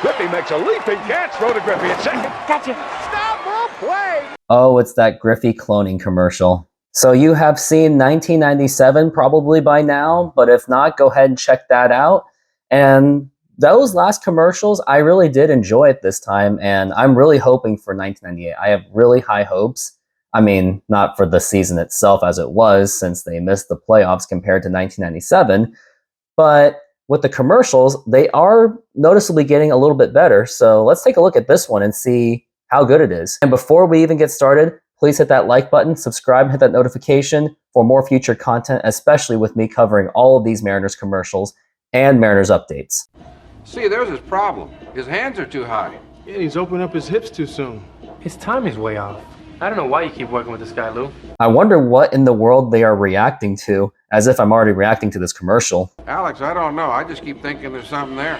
Griffey makes a leaping catch. Throw to Griffey at second. Gotcha. Stop or play. Oh, it's that Griffey cloning commercial. So you have seen 1997 probably by now, but if not, go ahead and check that out. And those last commercials, I really did enjoy it this time, and I'm really hoping for 1998. I have really high hopes. I mean, not for the season itself as it was, since they missed the playoffs compared to 1997, but with the commercials, they are noticeably getting a little bit better. So let's take a look at this one and see how good it is. And before we even get started, please hit that like button, subscribe, and hit that notification for more future content, especially with me covering all of these Mariners commercials and Mariners updates. See, there's his problem. His hands are too high. Yeah, he's opening up his hips too soon. His timing's way off. I don't know why you keep working with this guy, Lou. I wonder what in the world they are reacting to, as if I'm already reacting to this commercial. Alex, I don't know. I just keep thinking there's something there.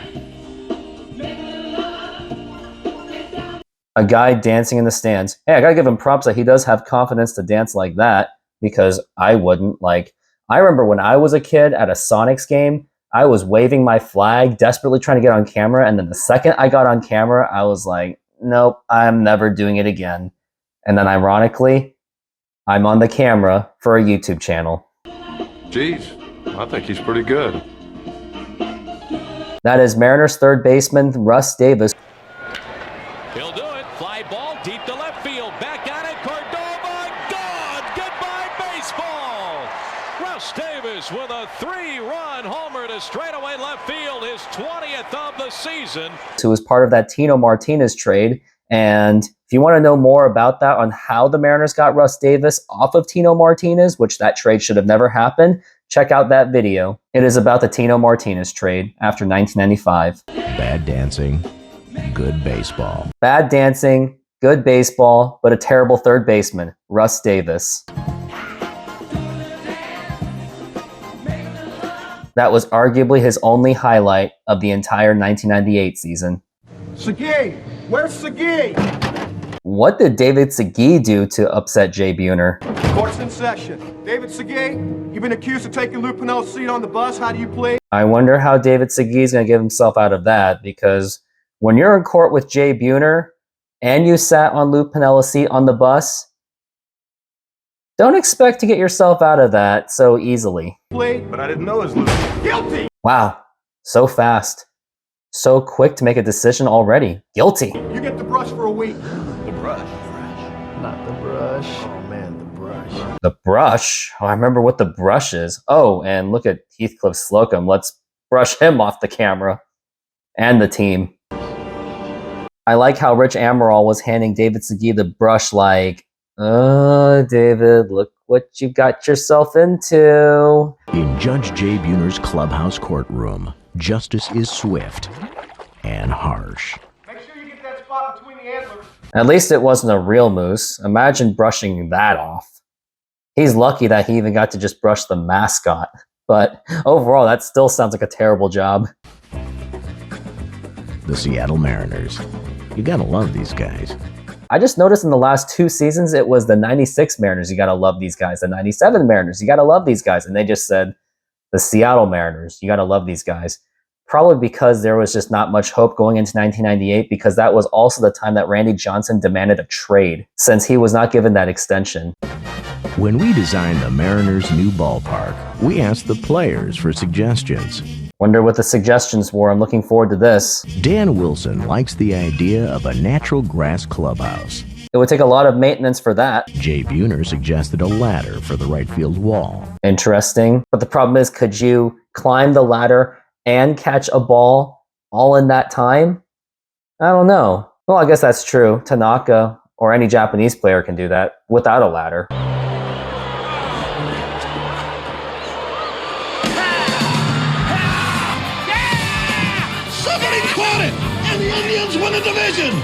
A guy dancing in the stands. Hey, I gotta give him props that he does have confidence to dance like that, because I wouldn't. Like, I remember when I was a kid at a Sonics game, I was waving my flag, desperately trying to get on camera, and then the second I got on camera, I was like, nope, I'm never doing it again. And then ironically, I'm on the camera for a YouTube channel. Geez, I think he's pretty good. That is Mariners third baseman Russ Davis. He'll do it. Fly ball deep to left field. Back at it. Cordova gone. Goodbye baseball. Russ Davis with a 3-run homer to straightaway left field. His 20th of the season. Who was part of that Tino Martinez trade. And if you want to know more about that, on how the Mariners got Russ Davis off of Tino Martinez, which that trade should have never happened, check out that video. It is about the Tino Martinez trade after 1995. Bad dancing, good baseball. Bad dancing, good baseball, but a terrible third baseman, Russ Davis. That was arguably his only highlight of the entire 1998 season. Segui! Where's Segui? What did David Segui do to upset Jay Buhner? Court's in session. David Segui, you've been accused of taking Lou Piniel's seat on the bus. How do you plead? I wonder how David Segui is going to get himself out of that, because when you're in court with Jay Buhner and you sat on Lou Piniel's seat on the bus, don't expect to get yourself out of that so easily. But I didn't know it was Lou. Guilty! Wow, so fast. So quick to make a decision already. Guilty. You get the brush for a week. The brush. Not the brush. Oh man, the brush. The brush? Oh, I remember what the brush is. Oh, and look at Heathcliff Slocum. Let's brush him off the camera. And the team. I like how Rich Amaral was handing David Segui the brush like, oh, David, look what you got yourself into. In Judge Jay Buhner's clubhouse courtroom, justice is swift and harsh. Make sure you get that spot between the antlers. At least it wasn't a real moose. Imagine brushing that off. He's lucky that he even got to just brush the mascot. But overall, that still sounds like a terrible job. The Seattle Mariners. You gotta love these guys. I just noticed in the last two seasons, it was the 96 Mariners, you gotta love these guys. The 97 Mariners, you gotta love these guys. And they just said, the Seattle Mariners, you gotta love these guys. Probably because there was just not much hope going into 1998, because that was also the time that Randy Johnson demanded a trade, since he was not given that extension. When we designed the Mariners' new ballpark, we asked the players for suggestions. Wonder what the suggestions were. I'm looking forward to this. Dan Wilson likes the idea of a natural grass clubhouse. It would take a lot of maintenance for that. Jay Buhner suggested a ladder for the right field wall. Interesting. But the problem is, could you climb the ladder and catch a ball all in that time? I don't know. Well, I guess that's true. Tanaka or any Japanese player can do that without a ladder. Somebody caught it, and the Indians win the division.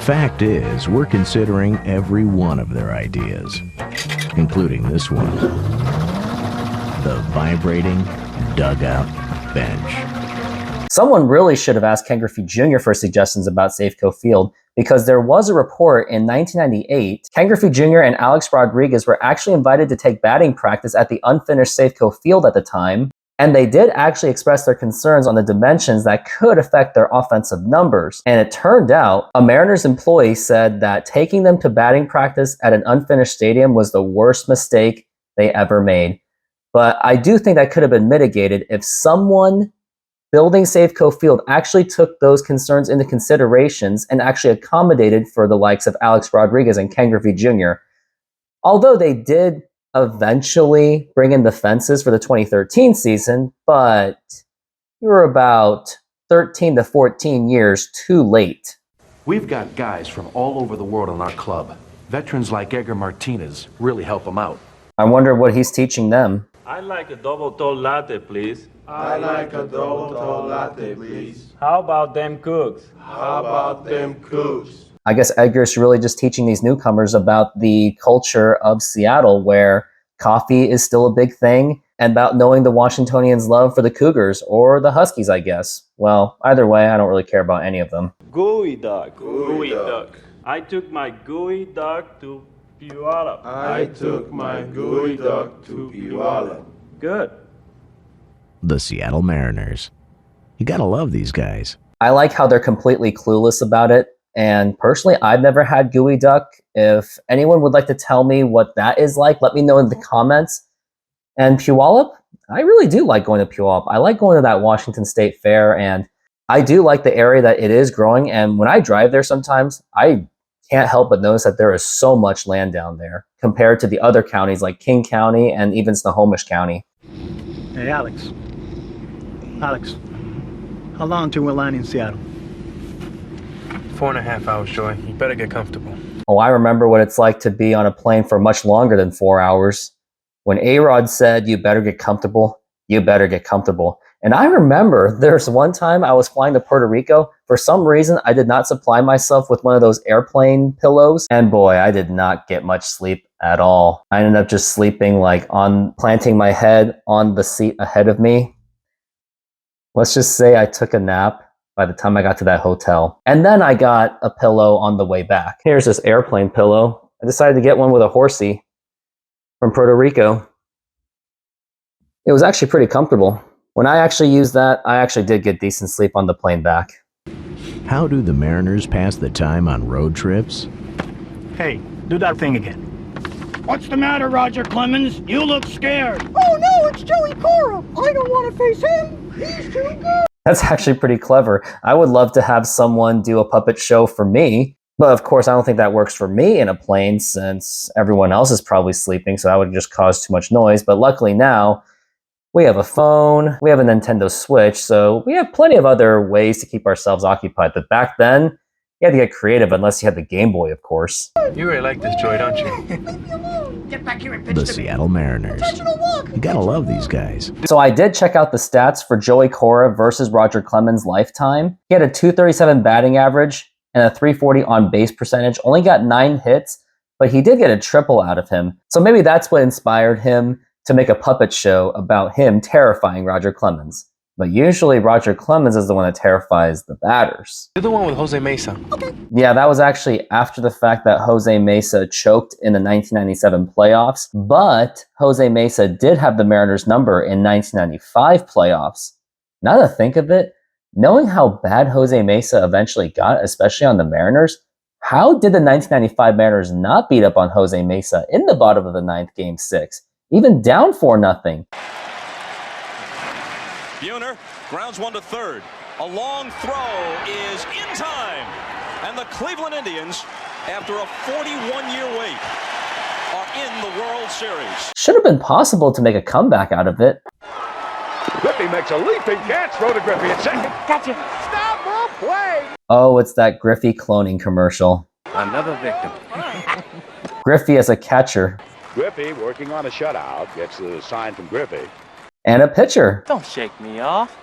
Fact is, we're considering every one of their ideas, including this one. The vibrating dugout bench. Someone really should have asked Ken Griffey Jr. for suggestions about Safeco Field, because there was a report in 1998. Ken Griffey Jr. and Alex Rodriguez were actually invited to take batting practice at the unfinished Safeco Field at the time, And they did actually express their concerns on the dimensions that could affect their offensive numbers. And it turned out a Mariners employee said that taking them to batting practice at an unfinished stadium was the worst mistake they ever made. But I do think that could have been mitigated if someone building Safeco Field actually took those concerns into considerations and actually accommodated for the likes of Alex Rodriguez and Ken Griffey Jr. Although they did eventually bring in the fences for the 2013 season, but you were about 13 to 14 years too late. We've got guys from all over the world in our club. Veterans like Edgar Martinez really help them out. I wonder what he's teaching them. I'd like a double tall latte, please. I like a double tall latte, please. How about them cooks? How about them cooks? I guess Edgar's really just teaching these newcomers about the culture of Seattle, where coffee is still a big thing, and about knowing the Washingtonians' love for the Cougars, or the Huskies, I guess. Well, either way, I don't really care about any of them. Gooey duck. Gooey duck. I took my gooey duck to Puyallup. I took my gooey duck to Puyallup. Good. The Seattle Mariners. You gotta love these guys. I like how they're completely clueless about it. And personally, I've never had gooey duck. If anyone would like to tell me what that is like, let me know in the comments. And Puyallup, I really do like going to Puyallup. I like going to that Washington State Fair, and I do like the area that it is growing. And when I drive there sometimes, I can't help but notice that there is so much land down there compared to the other counties like King County and even Snohomish County. Hey, Alex. Alex, how long till we're landing in Seattle? 4.5 hours, Joy. You better get comfortable. Oh, I remember what it's like to be on a plane for much longer than 4 hours. When A-Rod said, you better get comfortable, you better get comfortable. And I remember there's one time I was flying to Puerto Rico. For some reason, I did not supply myself with one of those airplane pillows. And boy, I did not get much sleep at all. I ended up just sleeping planting my head on the seat ahead of me. Let's just say I took a nap by the time I got to that hotel. And then I got a pillow on the way back. Here's this airplane pillow. I decided to get one with a horsey from Puerto Rico. It was actually pretty comfortable. When I actually used that, I actually did get decent sleep on the plane back. How do the Mariners pass the time on road trips? Hey, do that thing again. What's the matter, Roger Clemens? You look scared. Oh no, it's Joey Cora. I don't want to face him. He's too good. That's actually pretty clever. I would love to have someone do a puppet show for me. But of course, I don't think that works for me in a plane since everyone else is probably sleeping, so that would just cause too much noise. But luckily now, we have a phone, we have a Nintendo Switch, so we have plenty of other ways to keep ourselves occupied. But back then, you had to get creative unless you had the Game Boy, of course. You really like this, Joy, don't you? Get back here and pitch The to me. Seattle Mariners. You gotta love these guys. So I did check out the stats for Joey Cora versus Roger Clemens' lifetime. He had a .237 batting average and a .340 on base percentage. Only got 9 hits, but he did get a triple out of him. So maybe that's what inspired him to make a puppet show about him terrifying Roger Clemens. But usually Roger Clemens is the one that terrifies the batters. You're the one with Jose Mesa. Okay. Yeah, that was actually after the fact that Jose Mesa choked in the 1997 playoffs, but Jose Mesa did have the Mariners' number in 1995 playoffs. Now that I think of it, knowing how bad Jose Mesa eventually got, especially on the Mariners, how did the 1995 Mariners not beat up on Jose Mesa in the bottom of the 9th Game 6? Even down 4-0. Buhner grounds one to third. A long throw is in time. And the Cleveland Indians, after a 41-year wait, are in the World Series. Should have been possible to make a comeback out of it. Griffey makes a leaping catch. Throw to Griffey at second. Gotcha. Stop or play. Oh, it's that Griffey cloning commercial. Another victim. Griffey as a catcher. Griffey working on a shutout. Gets the sign from Griffey. And a pitcher. Don't shake me off.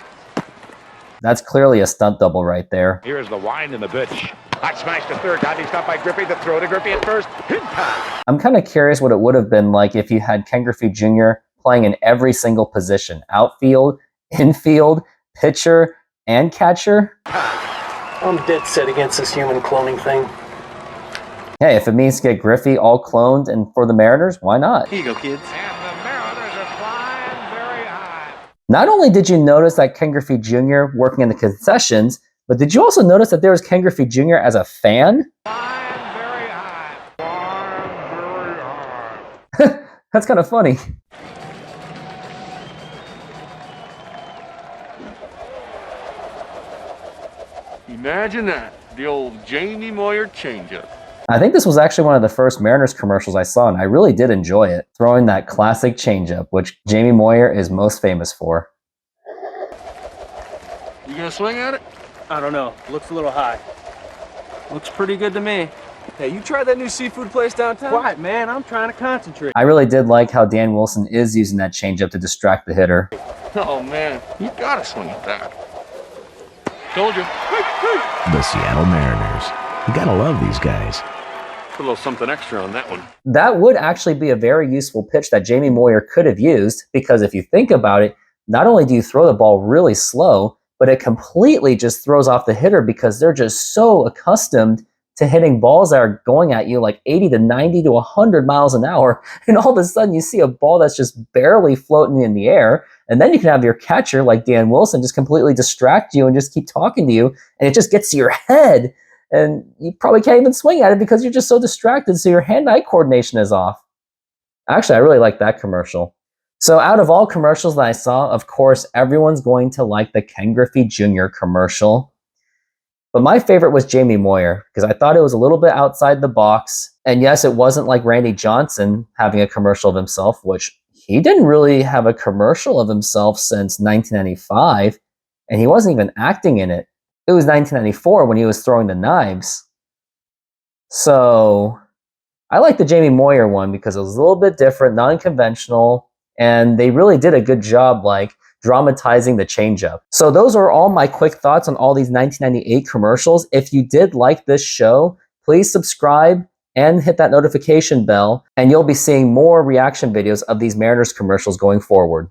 That's clearly a stunt double right there. Here's the wind in the pitch. Hot smash to third. Got stopped by Griffey. The throw to Griffey at first. Hit time. I'm kind of curious what it would have been like if you had Ken Griffey Jr. playing in every single position. Outfield, infield, pitcher, and catcher. I'm dead set against this human cloning thing. Hey, if it means to get Griffey all cloned and for the Mariners, why not? Here you go, kids. And the Mariners are flying very high. Not only did you notice that Ken Griffey Jr. working in the concessions, but did you also notice that there was Ken Griffey Jr. as a fan? That's kind of funny. Imagine that. The old Jamie Moyer changeup. I think this was actually one of the first Mariners commercials I saw, and I really did enjoy it. Throwing that classic changeup, which Jamie Moyer is most famous for. You gonna swing at it? I don't know. Looks a little high. Looks pretty good to me. Hey, you tried that new seafood place downtown? Quiet, man. I'm trying to concentrate. I really did like how Dan Wilson is using that changeup to distract the hitter. Oh, man. You gotta swing at that. Told you. The Seattle Mariners. You gotta love these guys. Put a little something extra on that one. That would actually be a very useful pitch that Jamie Moyer could have used, because if you think about it, not only do you throw the ball really slow, but it completely just throws off the hitter because they're just so accustomed to hitting balls that are going at you like 80 to 90 to 100 miles an hour. And all of a sudden you see a ball that's just barely floating in the air. And then you can have your catcher like Dan Wilson just completely distract you and just keep talking to you. And it just gets to your head. And you probably can't even swing at it because you're just so distracted. So your hand-eye coordination is off. Actually, I really like that commercial. So out of all commercials that I saw, of course, everyone's going to like the Ken Griffey Jr. commercial. But my favorite was Jamie Moyer because I thought it was a little bit outside the box. And yes, it wasn't like Randy Johnson having a commercial of himself, which he didn't really have a commercial of himself since 1995. And he wasn't even acting in it. It was 1994 when he was throwing the knives. So I like the Jamie Moyer one because it was a little bit different, non-conventional, and they really did a good job like dramatizing the changeup. So those are all my quick thoughts on all these 1998 commercials. If you did like this show, please subscribe and hit that notification bell, and you'll be seeing more reaction videos of these Mariners commercials going forward.